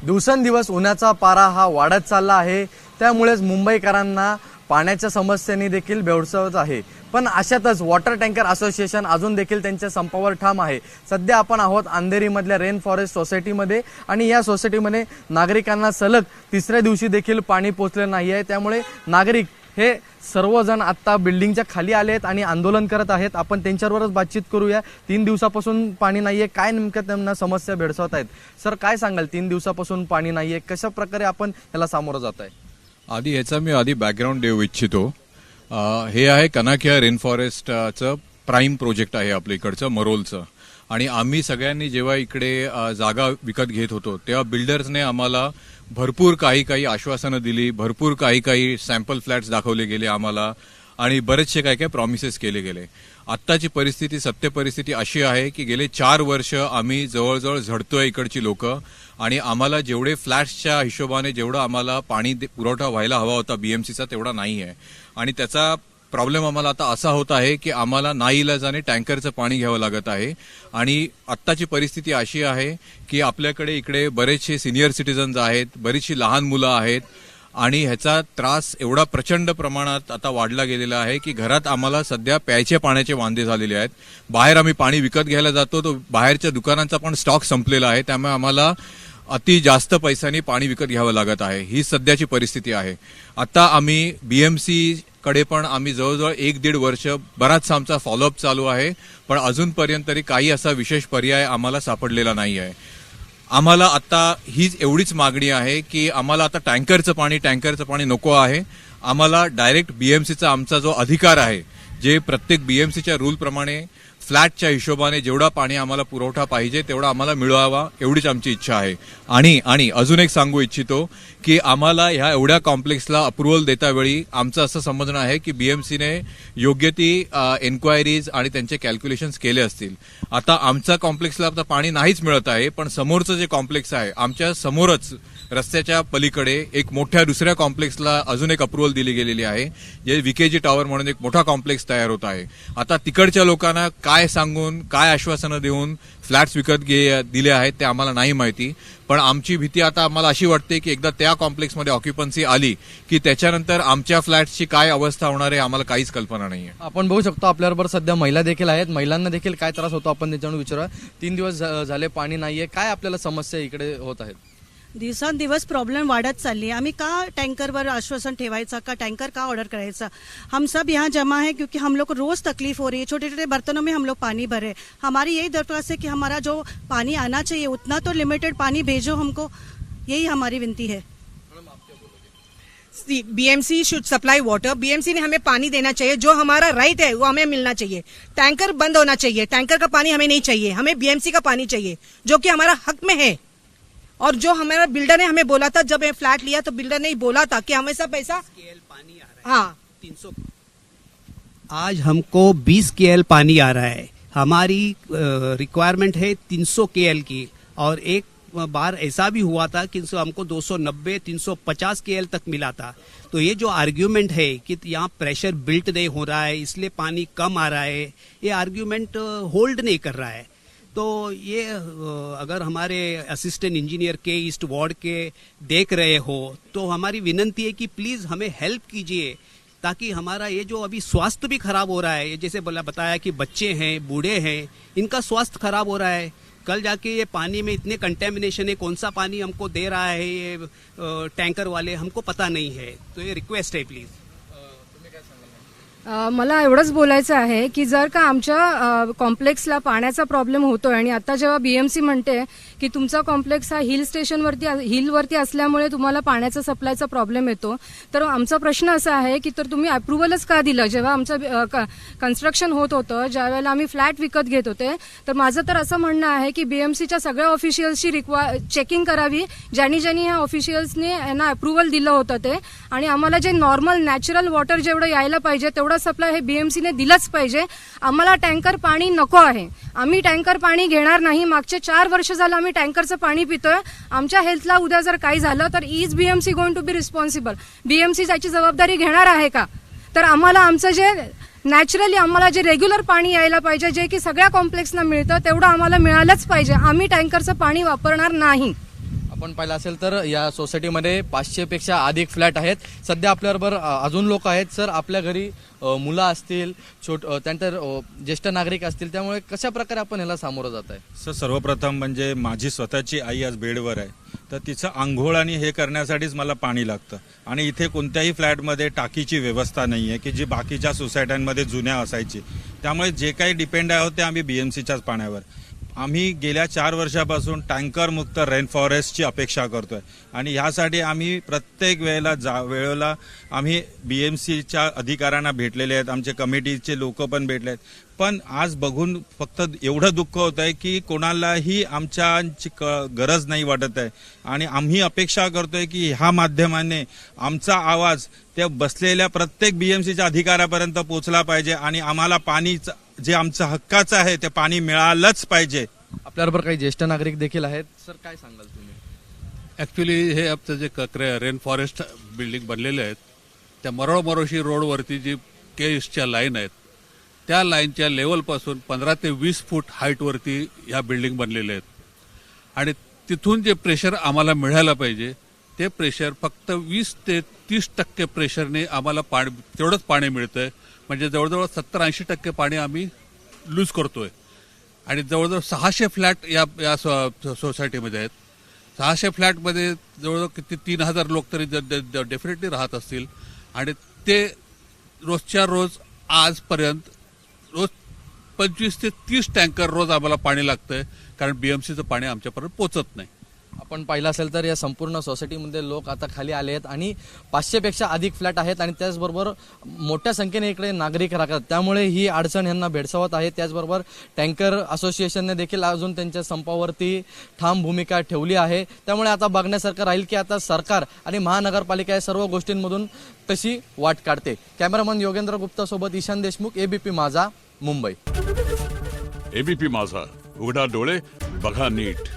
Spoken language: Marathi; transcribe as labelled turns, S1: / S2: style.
S1: दिवसेंदिवस उन्हाचा पारा हा वाढत चालला आहे, त्यामुळेच मुंबईकरांना पाण्याच्या समस्येने देखील भेडसावत आहे। पण अशातच वॉटर टँकर असोसिएशन अजून देखील त्यांच्या संपावर ठाम आहे। सध्या आपण आहोत अंधेरीमधल्या रेन फॉरेस्ट सोसायटीमध्ये आणि या सोसायटीमध्ये नागरिकांना सलग तिसऱ्या दिवशी देखील पाणी पोहोचले नाही आहे। त्यामुळे नागरिक हे सर्वजण आता बिल्डिंगच्या खाली आले आहेत आणि आंदोलन करत आहेत। आपण त्यांच्यावरच बातचीत करूया। 3 दिवसापासून पाणी नाहीये, काय नेमकं त्यांना समस्या भेडसावत आहेत? सर, काय सांगाल? 3 दिवसापासून पाणी नाहीये, कशा प्रकारे आपण याला सामोरं जात आहे?
S2: आधी ह्याचा मी बॅकग्राऊंड देऊ इच्छितो। हे आहे कनाकिया रेन फॉरेस्टचं प्राईम प्रोजेक्ट आहे आपल्या इकडचं मरोलचं। आणि आम्ही सगळ्यांनी जेव्हा इकडे जागा विकत घेत होतो तेव्हा बिल्डर्सने आम्हाला भरपूर काही आश्वासनं दिली, भरपूर काही सॅम्पल फ्लॅट्स दाखवले गेले आम्हाला आणि बरेचसे काय प्रॉमिसेस केले गेले। आत्ताची परिस्थिती, सत्य परिस्थिती अशी आहे की गेले 4 वर्ष आम्ही जवळजवळ झडतोय इकडची लोक आणि आम्हाला जेवढे फ्लॅट्सच्या हिशोबाने जेवढा आम्हाला पाणी पुरवठा व्हायला हवा होता बीएमसीचा तेवढा नाही आहे। आणि त्याचा प्रॉब्लेम आम्हाला आता असा होत आहे की आम्हाला नाईलाजाने टँकरचं पाणी घ्यावं लागत आहे। आणि आत्ताची परिस्थिती अशी आहे की आपल्याकडे इकडे बरेचसे सिनियर सिटीजन्स आहेत, बरीचशी लहान मुलं आहेत आणि ह्याचा त्रास एवढा प्रचंड प्रमाणात आता वाढला गेलेला आहे की घरात आम्हाला सध्या प्यायच्या पाण्याचे वांदे झालेले आहेत। बाहेर आम्ही पाणी विकत घ्यायला जातो तो बाहेरच्या दुकानांचा पण स्टॉक संपलेला आहे, त्यामुळे आम्हाला अति जास्त पैशांनी पाणी विकत घ्यावं लागत आहे। ही सध्याची परिस्थिती आहे। आता आम्ही बीएमसी कडे पण आम्ही जवळजवळ 1-1.5 वर्ष बराचसा आमचा फॉलोअप चालू आहे, पण अजूनपर्यंत तरी काही असा विशेष पर्याय आम्हाला सापडलेला नाही आहे। आम्हाला आता हीच एवढीच मागणी आहे की आम्हाला आता टँकरचं पाणी नको आहे। आम्हाला डायरेक्ट बीएमसीचा आमचा जो अधिकार आहे, जे प्रत्येक बीएमसीच्या रूल प्रमाणे फ्लॅटच्या हिशोबाने जेवढा पाणी आम्हाला पुरवठा पाहिजे तेवढा आम्हाला मिळवावा, एवढीच आमची इच्छा आहे। आणि अजून एक सांगू इच्छितो की आम्हाला ह्या एवढ्या कॉम्प्लेक्सला अप्रुव्हल देता वेळी आमचं असं समजणं आहे की बीएमसीने योग्य ती एन्क्वायरीज आणि त्यांचे कॅल्क्युलेशन्स केले असतील। आता आमच्या कॉम्प्लेक्सला आता पाणी नाहीच मिळत आहे, पण समोरचं जे कॉम्प्लेक्स आहे आमच्या समोरच रस्त्याच्या पलीकडे एक मोठ्या दुसऱ्या कॉम्प्लेक्सला अजून एक अप्रुव्हल दिली गेलेली आहे, जे विकेजी टॉवर म्हणून एक मोठा कॉम्प्लेक्स तयार होत आहे। आता तिकडच्या लोकांना काय सांगून, काय आश्वासनं देऊन फ्लॅट्स विकत दिले आहेत ते आम्हाला नाही माहिती, पण आमची भीती आता आम्हाला अशी वाटते की एकदा त्या कॉम्प्लेक्समध्ये ऑक्युपन्सी आली की त्याच्यानंतर आमच्या फ्लॅट्सची काय अवस्था होणार आहे आम्हाला काहीच कल्पना नाहीये।
S1: आपण बघू शकतो आपल्याबरोबर सध्या महिला देखील आहेत। महिलांना देखील काय त्रास होतो आपण त्याच्यावर विचारूया। 3 दिवस झाले पाणी नाहीये, काय आपल्याला समस्या इकडे होत आहेत?
S3: दिवसांदिवस प्रॉब्लेम वाढत चालली है। हमें का टैंकरवर आश्वासन ठेवायचा का टैंकर का ऑर्डर करायचा? हम सब यहाँ जमा है क्योंकि हम लोग को रोज तकलीफ हो रही है। छोटे छोटे बर्तनों में हम लोग पानी भरे। हमारी यही दरख्वास्त है कि हमारा जो पानी आना चाहिए उतना तो लिमिटेड पानी भेजो हमको, यही हमारी विनती है।
S4: BMC should supply water. BMC ने हमें पानी देना चाहिए, जो हमारा राइट है वो हमें मिलना चाहिए। टैंकर बंद होना चाहिए, टैंकर का पानी हमें नहीं चाहिए, हमें बीएमसी का पानी चाहिए जो कि हमारा हक में है। और जो हमारा बिल्डर ने हमें बोला था, जब ये फ्लैट लिया तो बिल्डर ने ही बोला था कि हमें सब पैसा
S5: पानी आ रहा है। हाँ 300। आज हमको 20 KL पानी आ रहा है। हमारी रिक्वायरमेंट है 300 KL की, और एक बार ऐसा भी हुआ था कि हमको 290-350 KL तक मिला था। तो ये जो आर्ग्यूमेंट है कि यहाँ प्रेशर बिल्ट नहीं हो रहा है इसलिए पानी कम आ रहा है, ये आर्ग्यूमेंट होल्ड नहीं कर रहा है। तो ये अगर हमारे असिस्टेंट इंजीनियर के ईस्ट वार्ड के देख रहे हो तो हमारी विनंती है कि प्लीज हमें हेल्प कीजिए, ताकि हमारा ये जो अभी स्वास्थ्य भी खराब हो रहा है, जैसे बताया कि बच्चे हैं, बूढ़े हैं, इनका स्वास्थ्य खराब हो रहा है। कल जाके ये पानी में इतने कंटेमिनेशन है, कौन सा पानी हमको दे रहा है ये टैंकर वाले हमको पता नहीं है। तो ये रिक्वेस्ट है प्लीज।
S6: मला एवढंच बोलायचं आहे की जर का आमच्या कॉम्प्लेक्सला पाण्याचा प्रॉब्लेम होतोय आणि आता जेव्हा बीएमसी म्हणते की तुमचा कॉम्प्लेक्स हा हिलवरती असल्यामुळे तुम्हाला पाण्याचा सप्लायचा प्रॉब्लेम येतो, तर आमचा प्रश्न असा आहे की तर तुम्ही अप्रुव्हलच का दिलं? जेव्हा आमचं कन्स्ट्रक्शन होत होतं, ज्यावेळेला आम्ही फ्लॅट विकत घेत होते, तर माझं तर असं म्हणणं आहे की बीएमसीच्या सगळ्या ऑफिशियल्सची चेकिंग करावी, ज्यांनी ह्या ऑफिशियल्सने यांना अप्रुव्हल दिलं होतं ते, आणि आम्हाला जे नॉर्मल नॅचरल वॉटर जेवढं यायला पाहिजे तेवढं सप्लाय हे बीएमसीने दिलंच पाहिजे। आम्हाला टँकर पाणी नको आहे, आम्ही टँकर पाणी घेणार नाही। मागचे 4 वर्ष झालं आम्ही टँकरचं पाणी पितोय। आमच्या हेल्थला उद्या जर काही झालं तर is BMC going to be responsible? BMC त्याची जबाबदारी घेणार आहे का? तर आम्हाला आमचं जे नॅचरली आम्हाला जे रेग्युलर पाणी यायला पाहिजे, जे की सगळ्या कॉम्प्लेक्सना मिळतं, तेवढं आम्हाला मिळालंच पाहिजे। आम्ही टँकरचं पाणी वापरणार नाही।
S1: आपण पाहिलं असेल तर या सोसायटीमध्ये 500 पेक्षा अधिक फ्लॅट आहेत. सध्या आपल्याबरोबर अजून लोक आहेत. सर, आपल्या घरी मुलं असतील, त्यानंतर ज्येष्ठ नागरिक असतील, त्यामुळे कशा प्रकारे आपण याला सामोरं जात आहे?
S7: सर, सर्वप्रथम म्हणजे माझी स्वतःची आई आज बेडवर आहे, तर तिचं आंघोळ आणि हे करण्यासाठीच मला पाणी लागतं. आणि इथे कोणत्याही फ्लॅटमध्ये टाकीची व्यवस्था नाही आहे की जी बाकीच्या सोसायट्यांमध्ये जुन्या असायची. त्यामुळे जे काही डिपेंड आहोत ते आम्ही बीएमसीच्याच पाण्यावर. आम्ही गेल्या 4 वर्षापासून टँकर मुक्त रेन फॉरेस्टची अपेक्षा करतोय आणि ह्यासाठी आम्ही प्रत्येक वेळेला आम्ही बीएमसीच्या अधिकाऱ्यांना भेटलेले आहेत, आमचे कमिटीचे लोक पण भेटले आहेत. पण आज बघून फक्त एवढं दुःख होत आहे की कोणालाही आमच्याची गरज नाही वाटत आहे आणि आम्ही अपेक्षा करतोय की ह्या माध्यमाने आमचा आवाज त्या बसलेल्या प्रत्येक बीएमसीच्या अधिकाऱ्यापर्यंत पोहोचला पाहिजे आणि आम्हाला पाणी जे आमचं हक्काचं आहे ते पाणी मिळालंच पाहिजे.
S1: आपल्याबरोबर काही ज्येष्ठ नागरिक देखील आहेत. सर, काय सांगाल तुम्ही?
S8: ॲक्च्युली हे आमचं जे रेन फॉरेस्ट बिल्डिंग बनलेले आहेत त्या मरोळमरोशी रोडवरती जी केसच्या लाईन आहेत त्या लाईनच्या लेवलपासून 15 ते 20 फूट हाईटवरती ह्या बिल्डिंग बनलेल्या आहेत आणि तिथून जे प्रेशर आम्हाला मिळायला पाहिजे ते प्रेशर फक्त 20 ते 30% प्रेशरने आम्हाला तेवढंच पाणी मिळतंय. म्हणजे जवळजवळ 70-80% पाणी आम्ही लूज करतोय आणि जवळजवळ 600 फ्लॅट या सोसायटीमध्ये आहेत. 600 फ्लॅटमध्ये जवळजवळ किती 3000 लोक तरी डेफिनेटली राहत असतील आणि ते रोजच्या रोज आजपर्यंत रोज 25 ते 30 टँकर रोज आम्हाला पाणी लागतंय कारण बीएमसीचं पाणी आमच्यापर्यंत पोचत नाही.
S1: आपण पाहिलं असेल तर या संपूर्ण सोसायटीमध्ये लोक आता खाली आले आहेत आणि 500 पेक्षा अधिक फ्लॅट आहेत आणि त्याचबरोबर मोठ्या संख्येने इकडे नागरिक राहतात. त्यामुळे ही अडचण यांना भेडसावत आहे. त्याचबरोबर टँकर असोसिएशनने देखील अजून त्यांच्या संपावरती ठाम भूमिका ठेवली आहे. त्यामुळे आता बघण्यासारखं राहील की आता सरकार आणि महानगरपालिका या सर्व गोष्टींमधून कशी वाट काढते. कॅमेरामन योगेंद्र गुप्ता सोबत ईशान देशमुख, एबीपी माझा, मुंबई.
S9: एबीपी माझा, उघडा डोळे बघा नीट.